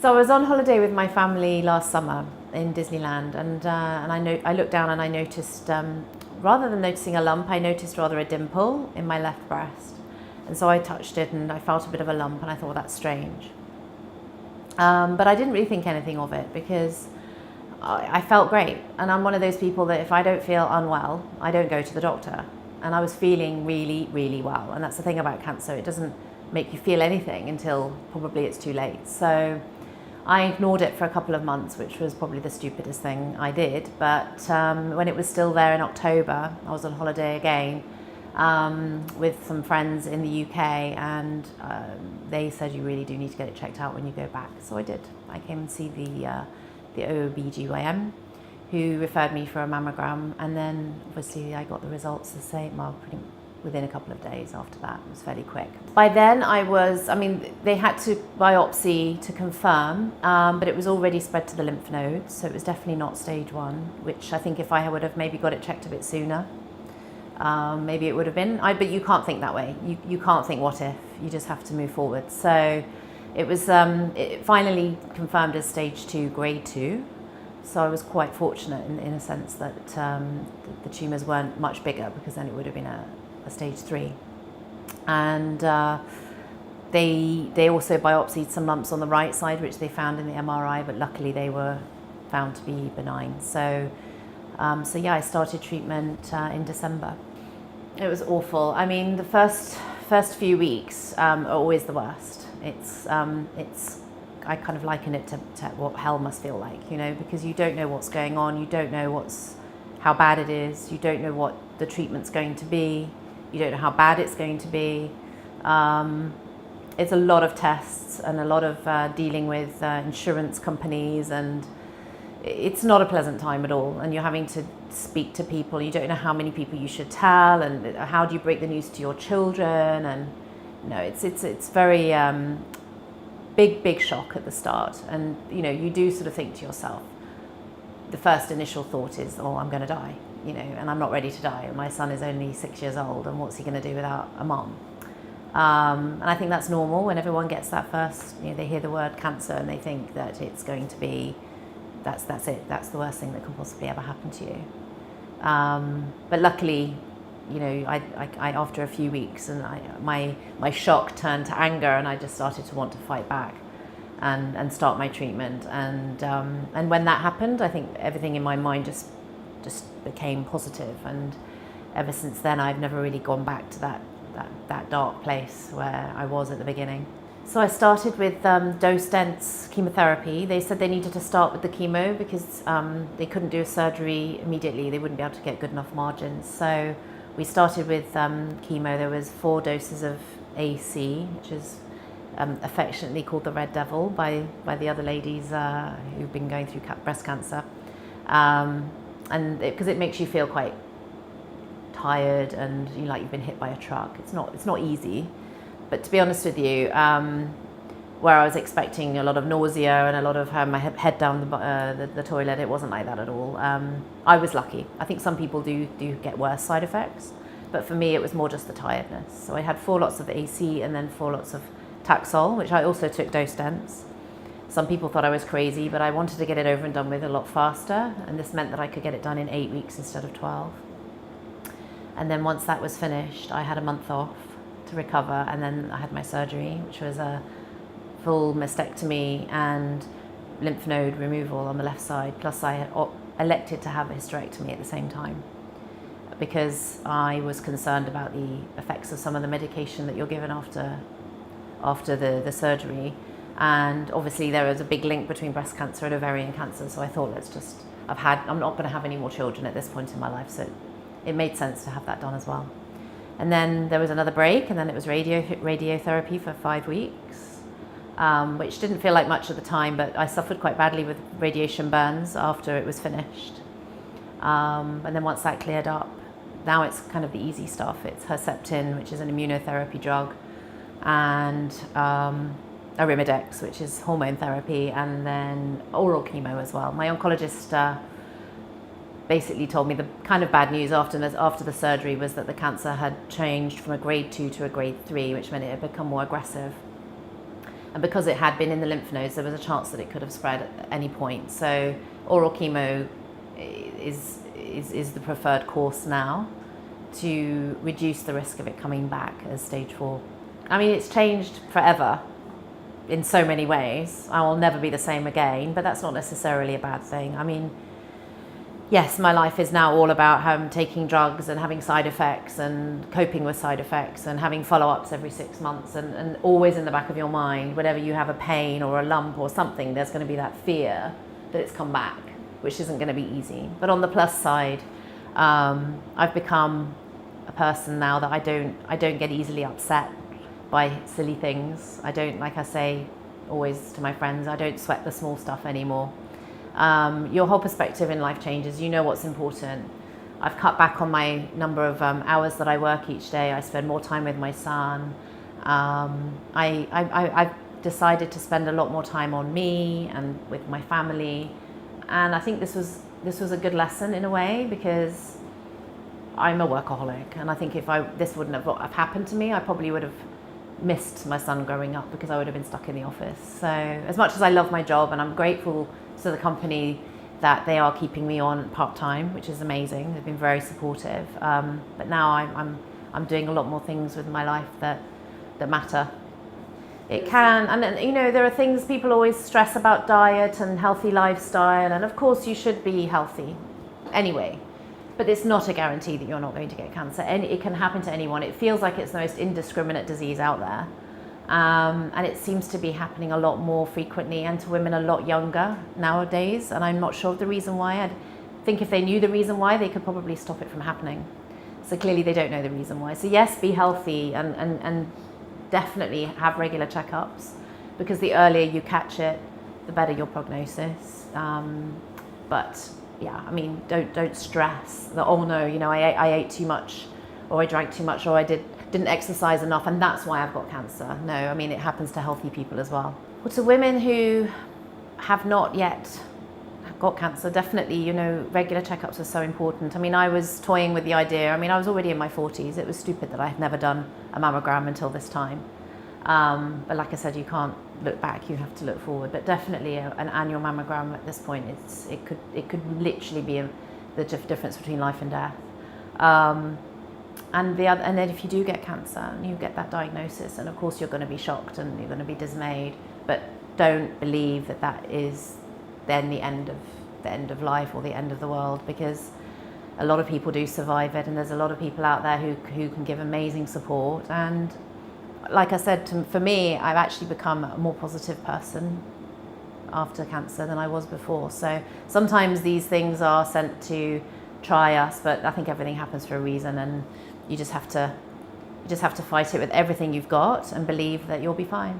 So I was on holiday with my family last summer in Disneyland, and I looked down and I noticed, rather than noticing a lump, I noticed rather a dimple in my left breast. And so I touched it and I felt a bit of a lump, and I thought, that's strange. But I didn't really think anything of it because I felt great. And I'm one of those people that if I don't feel unwell, I don't go to the doctor. And I was feeling really, really well. And that's the thing about cancer. It doesn't make you feel anything until probably it's too late. So I ignored it for a couple of months, which was probably the stupidest thing I did. But when it was still there in October, I was on holiday again with some friends in the UK, and they said you really do need to get it checked out when you go back. So I did. I came and see the OB-GYN, who referred me for a mammogram, and then obviously I got the results the same, well, pretty within a couple of days after that. It was fairly quick. By then they had to biopsy to confirm, but it was already spread to the lymph nodes, so it was definitely not stage 1, which I think if I would have maybe got it checked a bit sooner, maybe it would have been. But you can't think that way. You can't think what if, you just have to move forward. So it was it finally confirmed as stage 2, grade 2. So I was quite fortunate in a sense that the tumours weren't much bigger, because then it would have been a stage 3. And they also biopsied some lumps on the right side, which they found in the MRI, but luckily they were found to be benign. So yeah, I started treatment in December. It was awful. I mean, the first few weeks are always the worst. It's I kind of liken it to what hell must feel like, you know, because you don't know what's going on, you don't know how bad it is, you don't know what the treatment's going to be, you don't know how bad it's going to be. It's a lot of tests and a lot of dealing with insurance companies, and it's not a pleasant time at all. And you're having to speak to people, you don't know how many people you should tell, and how do you break the news to your children, and it's very big shock at the start. And you do sort of think to yourself, the first initial thought is, oh, I'm going to die, and I'm not ready to die. My son is only 6 years old, and what's he going to do without a mom? And I think that's normal when everyone gets that first, they hear the word cancer and they think that it's going to be, that's it, that's the worst thing that can possibly ever happen to you. But luckily, I after a few weeks, and my shock turned to anger, and I just started to want to fight back and start my treatment. And when that happened, I think everything in my mind just became positive. And ever since then, I've never really gone back to that dark place where I was at the beginning. So I started with dose-dense chemotherapy. They said they needed to start with the chemo because they couldn't do a surgery immediately. They wouldn't be able to get good enough margins. So we started with chemo. There was 4 doses of AC, which is affectionately called the Red Devil by the other ladies who've been going through breast cancer. And because it makes you feel quite tired and like you've been hit by a truck. It's not easy. But to be honest with you, where I was expecting a lot of nausea and a lot of my head down the toilet, it wasn't like that at all. I was lucky. I think some people do get worse side effects, but for me it was more just the tiredness. So I had 4 lots of AC and then 4 lots of Taxol, which I also took dose dense. Some people thought I was crazy, but I wanted to get it over and done with a lot faster, and this meant that I could get it done in 8 weeks instead of 12. And then once that was finished, I had a month off to recover, and then I had my surgery, which was a full mastectomy and lymph node removal on the left side, plus I had elected to have a hysterectomy at the same time because I was concerned about the effects of some of the medication that you're given after the surgery. And obviously there is a big link between breast cancer and ovarian cancer, so I thought I'm not going to have any more children at this point in my life, so it made sense to have that done as well. And then there was another break, and then it was radiotherapy for 5 weeks, which didn't feel like much at the time, but I suffered quite badly with radiation burns after it was finished. And then once that cleared up, now it's kind of the easy stuff. It's Herceptin, which is an immunotherapy drug, and Arimidex, which is hormone therapy, and then oral chemo as well. My oncologist basically told me the kind of bad news after the surgery was that the cancer had changed from a grade 2 to a grade 3, which meant it had become more aggressive. And because it had been in the lymph nodes, there was a chance that it could have spread at any point. So oral chemo is the preferred course now to reduce the risk of it coming back as stage 4. I mean, it's changed forever in so many ways. I will never be the same again, but that's not necessarily a bad thing. I mean, yes, my life is now all about taking drugs and having side effects and coping with side effects and having follow-ups every 6 months, and always in the back of your mind, whenever you have a pain or a lump or something, there's going to be that fear that it's come back, which isn't going to be easy. But on the plus side, I've become a person now that I don't get easily upset by silly things. I don't, like I say always to my friends, I don't sweat the small stuff anymore. Your whole perspective in life changes. You know what's important. I've cut back on my number of hours that I work each day. I spend more time with my son. I've decided to spend a lot more time on me and with my family. And I think this was a good lesson in a way, because I'm a workaholic, and I think if this wouldn't have happened to me, I probably would have missed my son growing up, because I would have been stuck in the office. So as much as I love my job, and I'm grateful to the company that they are keeping me on part-time, which is amazing. They've been very supportive. But now I'm doing a lot more things with my life that matter. It can, and you know, there are things people always stress about diet and healthy lifestyle, and of course you should be healthy anyway. But it's not a guarantee that you're not going to get cancer. It can happen to anyone. It feels like it's the most indiscriminate disease out there. And it seems to be happening a lot more frequently, and to women a lot younger nowadays. And I'm not sure of the reason why. I think if they knew the reason why, they could probably stop it from happening. So clearly they don't know the reason why. So yes, be healthy and definitely have regular checkups, because the earlier you catch it, the better your prognosis. But yeah, I mean, don't stress that, oh no, you know, I ate too much, or I drank too much, or I didn't exercise enough, and that's why I've got cancer. No, I mean, it happens to healthy people as well. Well, to women who have not yet got cancer, definitely, you know, regular checkups are so important. I mean, I was toying with the idea. I mean, I was already in my 40s. It was stupid that I had never done a mammogram until this time. But like I said, you can't look back, you have to look forward. But definitely an annual mammogram at this point, it could literally be the difference between life and death. And then if you do get cancer and you get that diagnosis, and of course you're going to be shocked and you're going to be dismayed, but don't believe that is then the end of life or the end of the world, because a lot of people do survive it, and there's a lot of people out there who can give amazing support. And like I said, for me, I've actually become a more positive person after cancer than I was before. So sometimes these things are sent to try us, but I think everything happens for a reason, and you just have to fight it with everything you've got and believe that you'll be fine.